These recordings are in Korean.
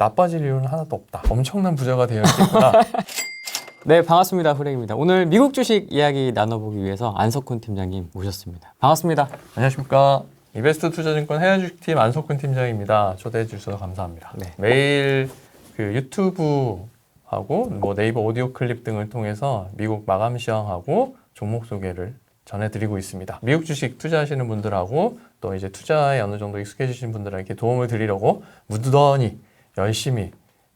나빠질 이유는 하나도 없다. 엄청난 부자가 되어 있겠구나. 네, 반갑습니다. 후랭입니다. 오늘 미국 주식 이야기 나눠보기 위해서 안석훈 팀장님 모셨습니다. 반갑습니다. 안녕하십니까. 이베스트 투자증권 해외주식팀 안석훈 팀장입니다. 초대해 주셔서 감사합니다. 네. 매일 그 유튜브하고 뭐 네이버 오디오 클립 등을 통해서 미국 마감 시황하고 종목 소개를 전해드리고 있습니다. 미국 주식 투자하시는 분들하고 또 이제 투자에 어느 정도 익숙해지신 분들에게 도움을 드리려고 무던히 열심히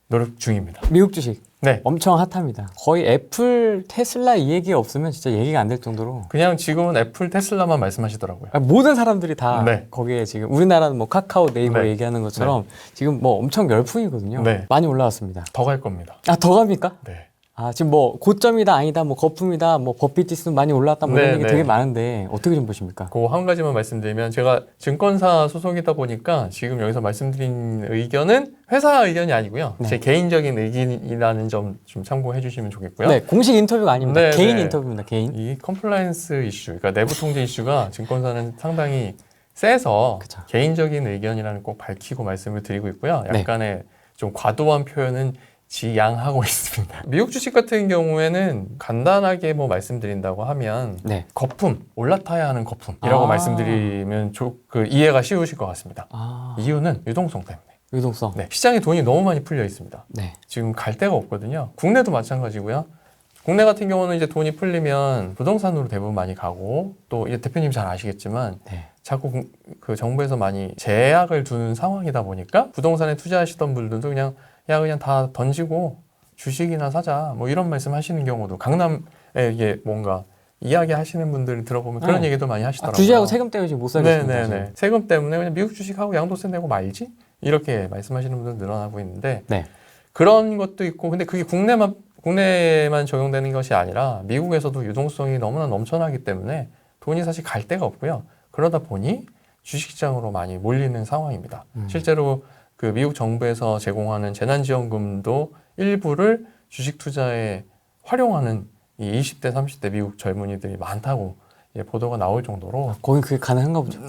노력 중입니다. 미국 주식 네. 엄청 핫합니다. 거의 애플, 테슬라 이 얘기 없으면 진짜 얘기가 안 될 정도로 그냥 지금은 애플, 테슬라만 말씀하시더라고요. 모든 사람들이 다 네. 거기에 지금 우리나라는 뭐 카카오, 네이버 네. 얘기하는 것처럼 지금 뭐 엄청 열풍이거든요. 네. 많이 올라왔습니다. 더 갈 겁니다. 아, 더 갑니까? 네. 아, 지금 뭐 고점이다 아니다 뭐 거품이다 뭐 버핏 지수 많이 올랐다 뭐 네, 이런 얘기 네. 되게 많은데 어떻게 좀 보십니까? 그 한 가지만 말씀드리면 제가 증권사 소속이다 보니까 지금 여기서 말씀드린 의견은 회사 의견이 아니고요. 네. 제 개인적인 의견이라는 점 좀 참고해 주시면 좋겠고요. 네, 공식 인터뷰가 아닙니다. 네, 개인 네. 인터뷰입니다. 개인. 이 컴플라이언스 이슈, 그러니까 내부 통제 이슈가 증권사는 상당히 세서 그쵸. 개인적인 의견이라는 꼭 밝히고 말씀을 드리고 있고요. 네. 약간의 좀 과도한 표현은 지양하고 있습니다. 미국 주식 같은 경우에는 간단하게 뭐 말씀드린다고 하면 네. 거품, 올라타야 하는 거품이라고 아. 말씀드리면 그 이해가 쉬우실 것 같습니다. 아, 이유는 유동성 때문에. 유동성. 네, 시장에 돈이 너무 많이 풀려 있습니다. 네. 지금 갈 데가 없거든요. 국내도 마찬가지고요. 국내 같은 경우는 이제 돈이 풀리면 부동산으로 대부분 많이 가고 또 이제 대표님 잘 아시겠지만 네. 자꾸 그 정부에서 많이 제약을 두는 상황이다 보니까 부동산에 투자하시던 분들도 그냥 다 던지고 주식이나 사자 뭐 이런 말씀 하시는 경우도 강남에 이게 뭔가 이야기 하시는 분들 들어보면 그런 네. 얘기도 많이 하시더라고요. 주식하고 세금 때문에 지금 못 살겠습니다. 네네네. 지금. 세금 때문에 그냥 미국 주식하고 양도세 내고 말지? 이렇게 말씀하시는 분들 늘어나고 있는데 네. 그런 것도 있고 근데 그게 국내에만 적용되는 것이 아니라 미국에서도 유동성이 너무나 넘쳐나기 때문에 돈이 사실 갈 데가 없고요. 그러다 보니 주식시장으로 많이 몰리는 상황입니다. 실제로 그 미국 정부에서 제공하는 재난지원금도 일부를 주식 투자에 활용하는 이 20대, 30대 미국 젊은이들이 많다고 이제 보도가 나올 정도로 거긴 그게 가능한가 보죠.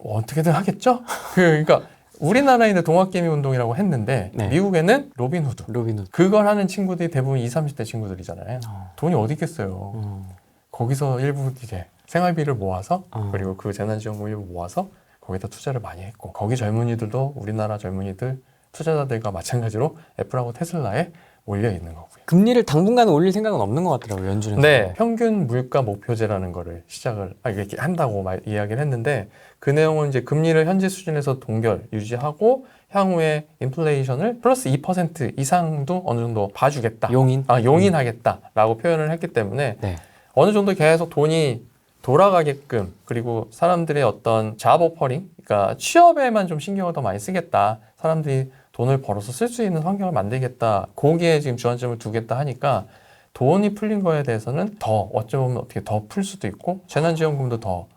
어떻게든 하겠죠? 그러니까 우리나라에는 동학개미 운동이라고 했는데 네. 미국에는 로빈후드. 로빈후드. 그걸 하는 친구들이 대부분 20, 30대 친구들이잖아요. 어. 돈이 어디 있겠어요. 거기서 일부 이제 생활비를 모아서 그리고 그 재난지원금 일부 모아서 거기다 투자를 많이 했고 거기 젊은이들도 우리나라 젊은이들 투자자들과 마찬가지로 애플하고 테슬라에 몰려 있는 거고요. 금리를 당분간은 올릴 생각은 없는 것 같더라고요. 연준에서. 네, 평균 물가 목표제라는 거를 이렇게 한다고 이야기를 했는데 그 내용은 이제 금리를 현재 수준에서 동결 유지하고 향후에 인플레이션을 플러스 2% 이상도 어느 정도 봐주겠다. 용인하겠다라고 표현을 했기 때문에 네. 어느 정도 계속 돈이 돌아가게끔 그리고 사람들의 어떤 잡 오퍼링, 그러니까 취업에만 좀 신경을 더 많이 쓰겠다. 사람들이 돈을 벌어서 쓸 수 있는 환경을 만들겠다. 거기에 지금 주안점을 두겠다 하니까 돈이 풀린 거에 대해서는 더 어쩌면 어떻게 더 풀 수도 있고 재난지원금도 더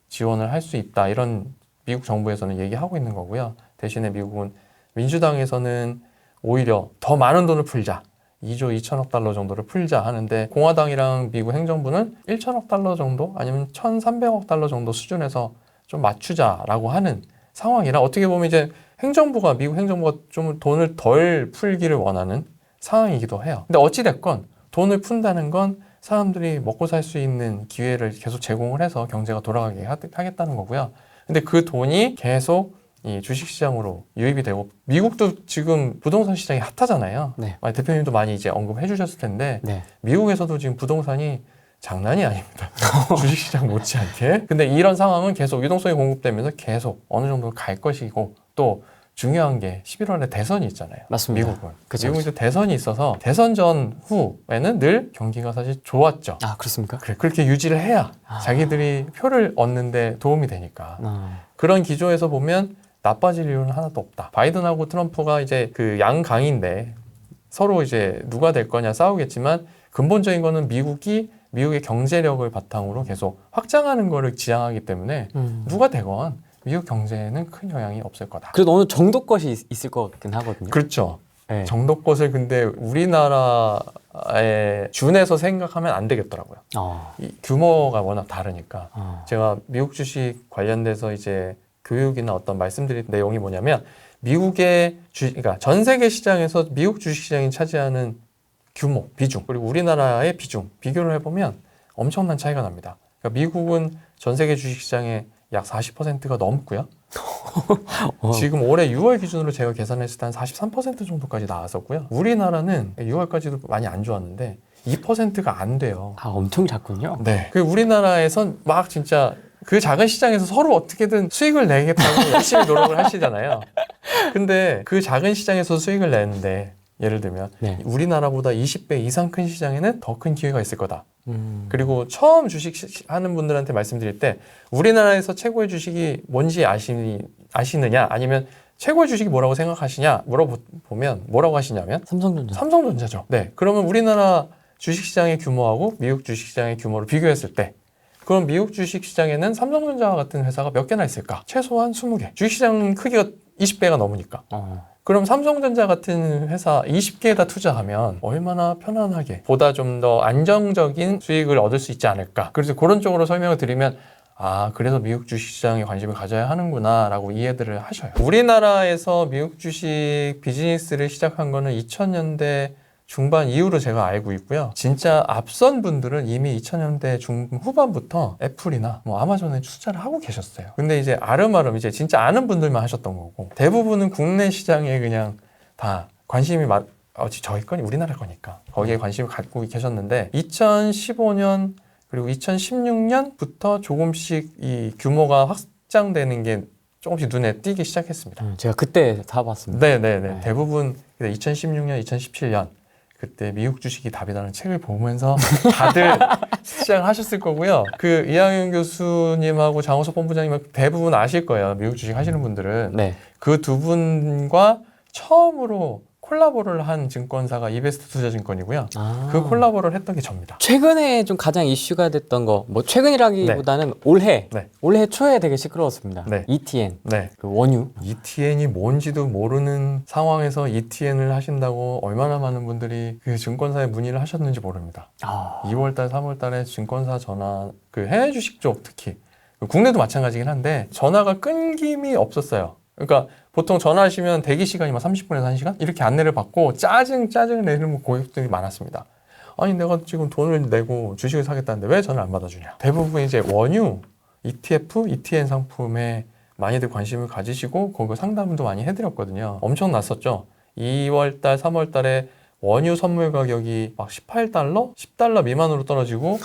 지원을 할 수 있다. 이런 미국 정부에서는 얘기하고 있는 거고요. 대신에 미국은 민주당에서는 오히려 더 많은 돈을 풀자. 2조 2천억 달러 정도를 풀자 하는데 공화당이랑 미국 행정부는 1천억 달러 정도 아니면 1,300억 달러 정도 수준에서 좀 맞추자라고 하는 상황이라 어떻게 보면 이제 미국 행정부가 좀 돈을 덜 풀기를 원하는 상황이기도 해요. 근데 어찌됐건 돈을 푼다는 건 사람들이 먹고 살 수 있는 기회를 계속 제공을 해서 경제가 돌아가게 하겠다는 거고요. 근데 그 돈이 계속 이 주식시장으로 유입이 되고 미국도 지금 부동산 시장이 핫하잖아요. 네. 대표님도 많이 이제 언급해 주셨을 텐데 네. 미국에서도 지금 부동산이 장난이 아닙니다. 주식시장 못지않게. 근데 이런 상황은 계속 유동성이 공급되면서 계속 어느 정도 갈 것이고 또 중요한 게 11월에 대선이 있잖아요. 맞습니다. 미국은. 그쵸, 미국은 이제 대선이 있어서 대선 전후에는 늘 경기가 사실 좋았죠. 아, 그렇습니까? 그렇게 유지를 해야 자기들이 표를 얻는데 도움이 되니까. 그런 기조에서 보면 나빠질 이유는 하나도 없다. 바이든하고 트럼프가 이제 그 양강인데 서로 이제 누가 될 거냐 싸우겠지만 근본적인 거는 미국의 경제력을 바탕으로 계속 확장하는 거를 지향하기 때문에 누가 되건 미국 경제에는 큰 영향이 없을 거다. 그래도 어느 정도 것이 있을 것 같긴 하거든요. 그렇죠. 네. 정도 것을 근데 우리나라에 준해서 생각하면 안 되겠더라고요. 이 규모가 워낙 다르니까. 제가 미국 주식 관련돼서 이제 교육이나 어떤 말씀드린 내용이 뭐냐면 미국의 그러니까 전 세계 시장에서 미국 주식시장이 차지하는 규모, 비중, 그리고 우리나라의 비중 비교를 해보면 엄청난 차이가 납니다. 그러니까 미국은 전 세계 주식시장의 약 40%가 넘고요. 지금 올해 6월 기준으로 제가 계산했을 때 한 43% 정도까지 나왔었고요. 우리나라는 6월까지도 많이 안 좋았는데 2%가 안 돼요. 아, 엄청 작군요. 네. 그 우리나라에선 막 진짜 그 작은 시장에서 서로 어떻게든 수익을 내겠다고 열심히 노력을 하시잖아요. 근데 그 작은 시장에서 수익을 내는데 예를 들면 네. 우리나라보다 20배 이상 큰 시장에는 더 큰 기회가 있을 거다. 그리고 처음 주식 하는 분들한테 말씀드릴 때 우리나라에서 최고의 주식이 뭔지 아시느냐 아니면 최고의 주식이 뭐라고 생각하시냐 물어보면 뭐라고 하시냐면 삼성전자. 삼성전자죠. 네. 그러면 우리나라 주식시장의 규모하고 미국 주식시장의 규모를 비교했을 때 그럼 미국 주식시장에는 삼성전자와 같은 회사가 몇 개나 있을까? 최소한 20개. 주식시장 크기가 20배가 넘으니까. 그럼 삼성전자 같은 회사 20개에다 투자하면 얼마나 편안하게 보다 좀 더 안정적인 수익을 얻을 수 있지 않을까. 그래서 그런 쪽으로 설명을 드리면 아 그래서 미국 주식시장에 관심을 가져야 하는구나 라고 이해들을 하셔요. 우리나라에서 미국 주식 비즈니스를 시작한 거는 2000년대 중반 이후로 제가 알고 있고요. 진짜 앞선 분들은 이미 2000년대 중후반부터 애플이나 뭐 아마존에 투자를 하고 계셨어요. 근데 이제 아름아름 이제 진짜 아는 분들만 하셨던 거고 대부분은 국내 시장에 그냥 다 관심이 저희 거니 우리나라 거니까 거기에 관심을 갖고 계셨는데 2015년 그리고 2016년부터 조금씩 이 규모가 확장되는 게 조금씩 눈에 띄기 시작했습니다. 제가 그때 다 봤습니다. 네네네. 네. 대부분 2016년, 2017년 그때 미국 주식이 답이라는 책을 보면서 다들 시작을 하셨을 거고요. 그 이항윤 교수님하고 장호석 본부장님은 대부분 아실 거예요. 미국 주식 하시는 분들은. 네. 그 두 분과 처음으로 콜라보를 한 증권사가 이베스트 투자증권이고요. 그 콜라보를 했던 게 접니다. 최근에 좀 가장 이슈가 됐던 거, 뭐 최근이라기보다는 올해 초에 되게 시끄러웠습니다. 네. ETN, 네. 그 원유. ETN이 뭔지도 모르는 상황에서 ETN을 하신다고 얼마나 많은 분들이 그 증권사에 문의를 하셨는지 모릅니다. 2월달, 3월달에 증권사 전화, 그 해외 주식 쪽 특히 국내도 마찬가지긴 한데 전화가 끊김이 없었어요. 그러니까 보통 전화하시면 대기 시간이 막 30분에서 1시간? 이렇게 안내를 받고 짜증 내는 고객들이 많았습니다. 아니 내가 지금 돈을 내고 주식을 사겠다는데 왜 전화를 안 받아주냐. 대부분 이제 원유, ETF, ETN 상품에 많이들 관심을 가지시고 거기 상담도 많이 해드렸거든요. 엄청 났었죠. 2월달, 3월달에 원유 선물 가격이 막 18달러? 10달러 미만으로 떨어지고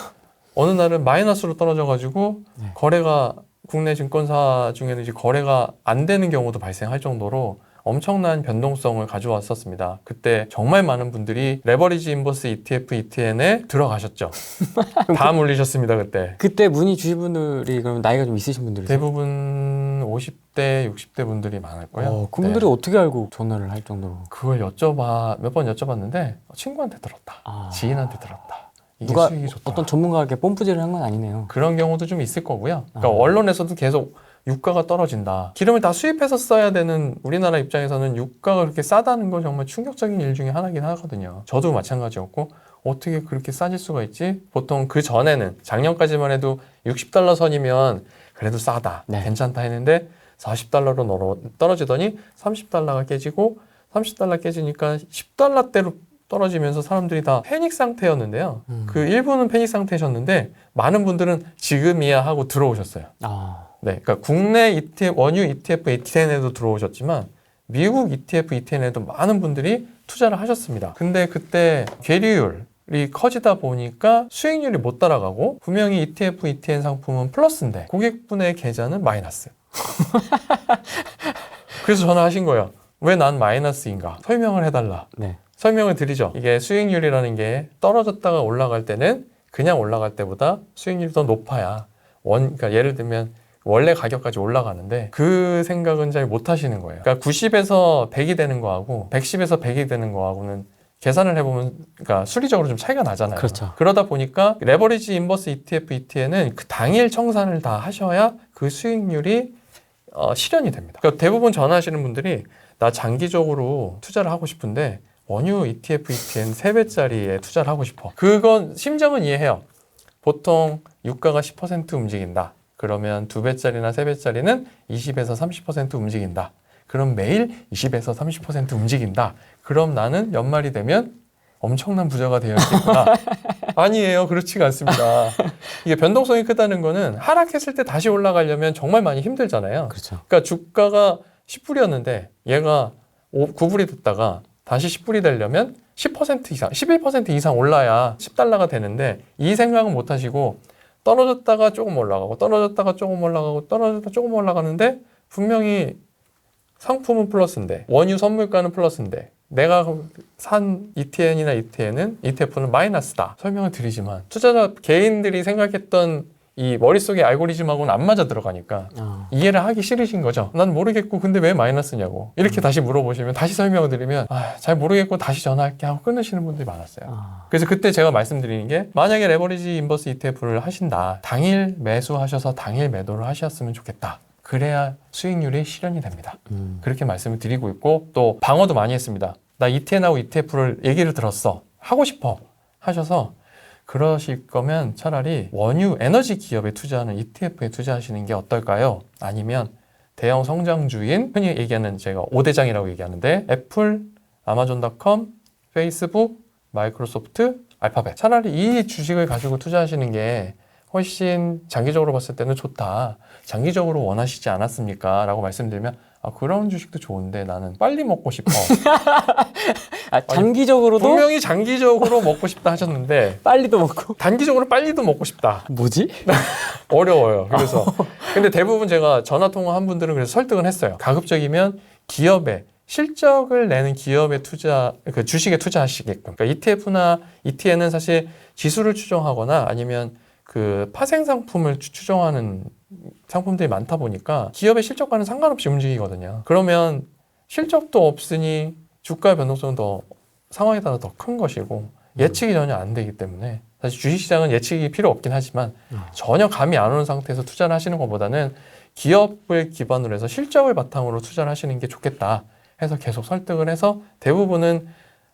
어느 날은 마이너스로 떨어져가지고 거래가 국내 증권사 중에는 이제 거래가 안 되는 경우도 발생할 정도로 엄청난 변동성을 가져왔었습니다. 그때 정말 많은 분들이 레버리지 인버스 ETF, ETN에 들어가셨죠. 다 물리셨습니다, 그때. 그때 문의 주신 분들이 그럼 나이가 좀 있으신 분들이세요? 대부분 50대, 60대 분들이 많을 거예요. 그분들이 어떻게 알고 전화를 할 정도로? 그걸 몇 번 여쭤봤는데 친구한테 들었다. 지인한테 들었다. 이게 누가 수익이 좋다. 어떤 전문가에게 뽐뿌질을 한 건 아니네요. 그런 경우도 좀 있을 거고요. 그러니까 언론에서도 계속 유가가 떨어진다. 기름을 다 수입해서 써야 되는 우리나라 입장에서는 유가가 그렇게 싸다는 건 정말 충격적인 일 중에 하나긴 하거든요. 저도 마찬가지였고 어떻게 그렇게 싸질 수가 있지? 보통 그 전에는 작년까지만 해도 60달러 선이면 그래도 싸다. 괜찮다 했는데 40달러로 떨어지더니 30달러가 깨지고 30달러 깨지니까 10달러대로 떨어지면서 사람들이 다 패닉 상태였는데요. 그 일부는 패닉 상태셨는데 많은 분들은 지금이야 하고 들어오셨어요. 네, 그러니까 국내 ETF, 원유 ETF, ETN에도 들어오셨지만 미국 ETF, ETN에도 많은 분들이 투자를 하셨습니다. 근데 그때 계류율이 커지다 보니까 수익률이 못 따라가고 분명히 ETF, ETN 상품은 플러스인데 고객분의 계좌는 마이너스. 그래서 전화하신 거예요. 왜 난 마이너스인가? 설명을 해달라. 설명을 드리죠. 이게 수익률이라는 게 떨어졌다가 올라갈 때는 그냥 올라갈 때보다 수익률이 더 높아야 그러니까 예를 들면 원래 가격까지 올라가는데 그 생각은 잘 못 하시는 거예요. 그러니까 90에서 100이 되는 거하고 110에서 100이 되는 거하고는 계산을 해보면 그러니까 수리적으로 좀 차이가 나잖아요. 그렇죠. 그러다 보니까 레버리지 인버스 ETF, ETN은 그 당일 청산을 다 하셔야 그 수익률이 실현이 됩니다. 그러니까 대부분 전화하시는 분들이 나 장기적으로 투자를 하고 싶은데 원유 ETF, ETN 3배짜리에 투자를 하고 싶어. 그건 심정은 이해해요. 보통 유가가 10% 움직인다. 그러면 2배짜리나 3배짜리는 20에서 30% 움직인다. 그럼 매일 20에서 30% 움직인다. 그럼 나는 연말이 되면 엄청난 부자가 되어 있겠구나. 아니에요. 그렇지가 않습니다. 이게 변동성이 크다는 거는 하락했을 때 다시 올라가려면 정말 많이 힘들잖아요. 그렇죠. 그러니까 주가가 10불이었는데 얘가 9불이 됐다가 다시 10불이 되려면 10% 이상, 11% 이상 올라야 10달러가 되는데 이 생각은 못 하시고 떨어졌다가 조금 올라가고 떨어졌다가 조금 올라가고 떨어졌다가 조금 올라가는데 분명히 상품은 플러스인데 원유 선물가는 플러스인데 내가 산 ETF는 마이너스다. 설명을 드리지만 투자자 개인들이 생각했던 이 머릿속에 알고리즘하고는 안 맞아 들어가니까 이해를 하기 싫으신 거죠. 난 모르겠고 근데 왜 마이너스냐고 이렇게 다시 물어보시면 다시 설명을 드리면 잘 모르겠고 다시 전화할게 하고 끊으시는 분들이 많았어요. 그래서 그때 제가 말씀드리는 게 만약에 레버리지 인버스 ETF를 하신다. 당일 매수하셔서 당일 매도를 하셨으면 좋겠다. 그래야 수익률이 실현이 됩니다. 그렇게 말씀을 드리고 있고 또 방어도 많이 했습니다. 나 ETN하고 ETF를 얘기를 들었어. 하고 싶어. 하셔서 그러실 거면 차라리 원유 에너지 기업에 투자하는 ETF에 투자하시는 게 어떨까요? 아니면 대형 성장주인 흔히 얘기하는 제가 5대장이라고 얘기하는데 애플, 아마존.com, 페이스북, 마이크로소프트, 알파벳. 차라리 이 주식을 가지고 투자하시는 게 훨씬 장기적으로 봤을 때는 좋다. 장기적으로 원하시지 않았습니까? 라고 말씀드리면 그런 주식도 좋은데 나는 빨리 먹고 싶어. 장기적으로도? 분명히 장기적으로 먹고 싶다 하셨는데 빨리도 먹고? 단기적으로 빨리도 먹고 싶다. 뭐지? 어려워요. 그래서 근데 대부분 제가 전화통화한 분들은 그래서 설득은 했어요. 가급적이면 기업에 실적을 내는 기업의 그 주식에 투자하시게끔. 그러니까 ETF나 ETN은 사실 지수를 추정하거나 아니면 그 파생 상품을 추정하는 상품들이 많다 보니까 기업의 실적과는 상관없이 움직이거든요. 그러면 실적도 없으니 주가의 변동성은 더 상황에 따라 더 큰 것이고 예측이 전혀 안 되기 때문에 사실 주식시장은 예측이 필요 없긴 하지만 전혀 감이 안 오는 상태에서 투자를 하시는 것보다는 기업을 기반으로 해서 실적을 바탕으로 투자를 하시는 게 좋겠다 해서 계속 설득을 해서 대부분은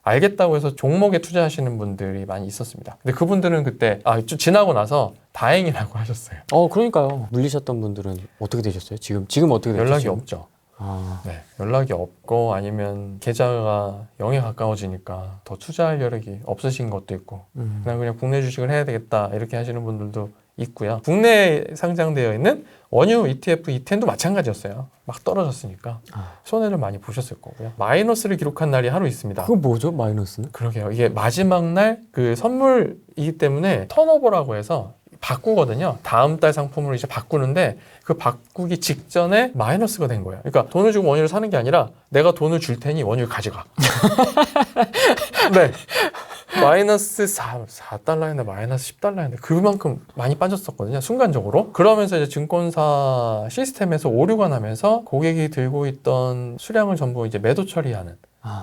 알겠다고 해서 종목에 투자하시는 분들이 많이 있었습니다. 근데 그분들은 그때 좀 지나고 나서 다행이라고 하셨어요. 그러니까요. 물리셨던 분들은 어떻게 되셨어요? 지금 어떻게 되셨어요? 연락이 없죠. 네, 연락이 없고 아니면 계좌가 0에 가까워지니까 더 투자할 여력이 없으신 것도 있고 그냥 국내 주식을 해야 되겠다 이렇게 하시는 분들도 있고요. 국내에 상장되어 있는 원유 ETF, ETN도 마찬가지였어요. 막 떨어졌으니까 손해를 많이 보셨을 거고요. 마이너스를 기록한 날이 하루 있습니다. 그건 뭐죠? 마이너스는? 그러게요. 이게 마지막 날 그 선물이기 때문에 턴오버라고 해서 바꾸거든요. 다음 달 상품으로 이제 바꾸는데 그 바꾸기 직전에 마이너스가 된 거예요. 그러니까 돈을 주고 원유를 사는 게 아니라 내가 돈을 줄 테니 원유를 가져가. 네. 마이너스 4달러였는데 마이너스 10달러였는데 그만큼 많이 빠졌었거든요. 순간적으로. 그러면서 이제 증권사 시스템에서 오류가 나면서 고객이 들고 있던 수량을 전부 이제 매도 처리하는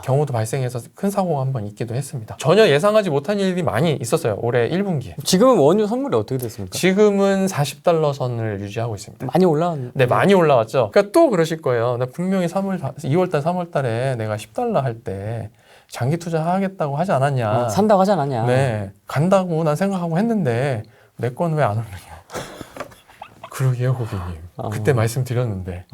경우도 발생해서 큰 사고가 한 번 있기도 했습니다. 전혀 예상하지 못한 일이 많이 있었어요. 올해 1분기에. 지금은 원유 선물이 어떻게 됐습니까? 지금은 40달러 선을 유지하고 있습니다. 많이 올라왔네. 네, 많이 올라왔죠. 그러니까 또 그러실 거예요. 나 분명히 2월달, 3월달에 내가 10달러 할 때 장기 투자하겠다고 하지 않았냐. 산다고 하지 않았냐. 네, 간다고 난 생각하고 했는데 내 건 왜 안 오르냐. 그러게요, 고객님. 그때 말씀드렸는데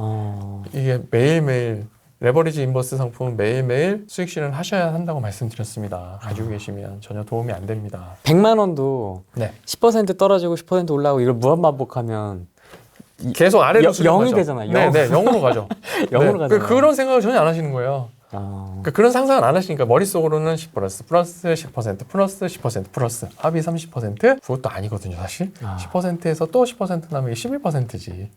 이게 매일매일 레버리지 인버스 상품은 매일매일 수익 실현 하셔야 한다고 말씀드렸습니다. 가지고 계시면 전혀 도움이 안 됩니다. 100만 원도 네. 10% 떨어지고 10% 올라가고 이걸 무한반복하면 계속 아래로 0이 되잖아요. 네, 0으로 가죠. 0으로 가잖아요. 그런 생각을 전혀 안 하시는 거예요. 그러니까 그런 상상을 안 하시니까 머릿속으로는 10 플러스 10% 플러스 10% 플러스 합이 30% 그것도 아니거든요 사실. 10%에서 또 10% 나면 이게 11%지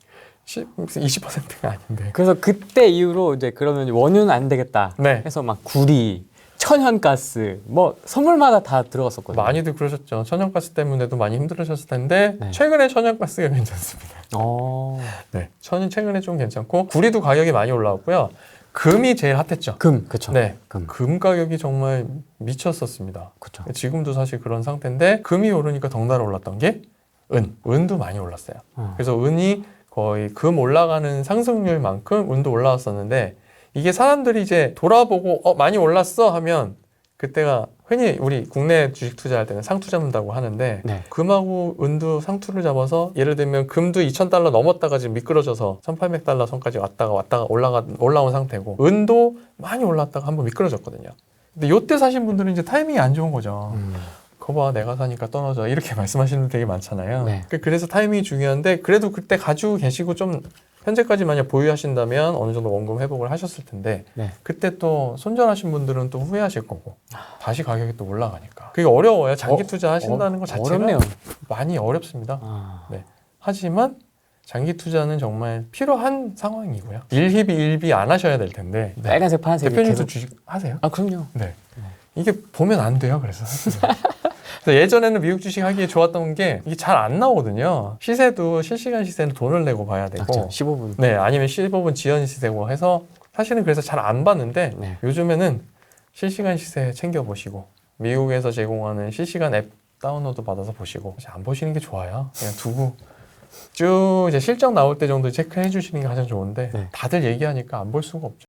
20%가 아닌데. 그래서 그때 이후로 이제 그러면 원유는 안 되겠다 네. 해서 막 구리, 천연가스 뭐 선물마다 다 들어갔었거든요. 많이들 그러셨죠. 천연가스 때문에도 많이 힘들으셨을 텐데 네. 최근에 천연가스가 괜찮습니다. 네, 천이 최근에 좀 괜찮고 구리도 가격이 많이 올라왔고요. 금이 제일 핫했죠. 그렇죠. 네, 금 가격이 정말 미쳤었습니다. 그렇죠. 지금도 사실 그런 상태인데 금이 오르니까 덩달아 올랐던 게 은도 많이 올랐어요. 그래서 은이 거의 금 올라가는 상승률만큼 은도 올라왔었는데 이게 사람들이 이제 돌아보고 많이 올랐어 하면 그때가 흔히 우리 국내 주식 투자할 때는 상투 잡는다고 하는데 네. 금하고 은도 상투를 잡아서 예를 들면 금도 2,000달러 넘었다가 지금 미끄러져서 1,800달러 선까지 왔다가 올라온 상태고 은도 많이 올랐다가 한번 미끄러졌거든요. 근데 요때 사신 분들은 이제 타이밍이 안 좋은 거죠. 거봐 내가 사니까 떨어져 이렇게 말씀하시는 분 되게 많잖아요. 네. 그래서 타이밍이 중요한데 그래도 그때 가지고 계시고 좀 현재까지 만약 보유하신다면 어느 정도 원금 회복을 하셨을 텐데 네. 그때 또 손절하신 분들은 또 후회하실 거고 다시 가격이 또 올라가니까 그게 어려워요. 장기 투자 하신다는 것 자체가 어렵네요. 많이 어렵습니다. 아, 네. 하지만 장기 투자는 정말 필요한 상황이고요. 일희비 안 하셔야 될 텐데 빨간색, 파란색. 대표님도 주식 하세요? 아, 그럼요. 네. 이게 보면 안 돼요. 그래서 예전에는 미국 주식 하기에 좋았던 게 이게 잘 안 나오거든요. 시세도 실시간 시세는 돈을 내고 봐야 되고 맞죠. 15분. 네, 아니면 15분 지연 시세고 해서 사실은 그래서 잘 안 봤는데 네. 요즘에는 실시간 시세 챙겨 보시고 미국에서 제공하는 실시간 앱 다운로드 받아서 보시고 안 보시는 게 좋아요. 그냥 두고 쭉 이제 실적 나올 때 정도 체크해 주시는 게 가장 좋은데 네. 다들 얘기하니까 안 볼 수가 없죠.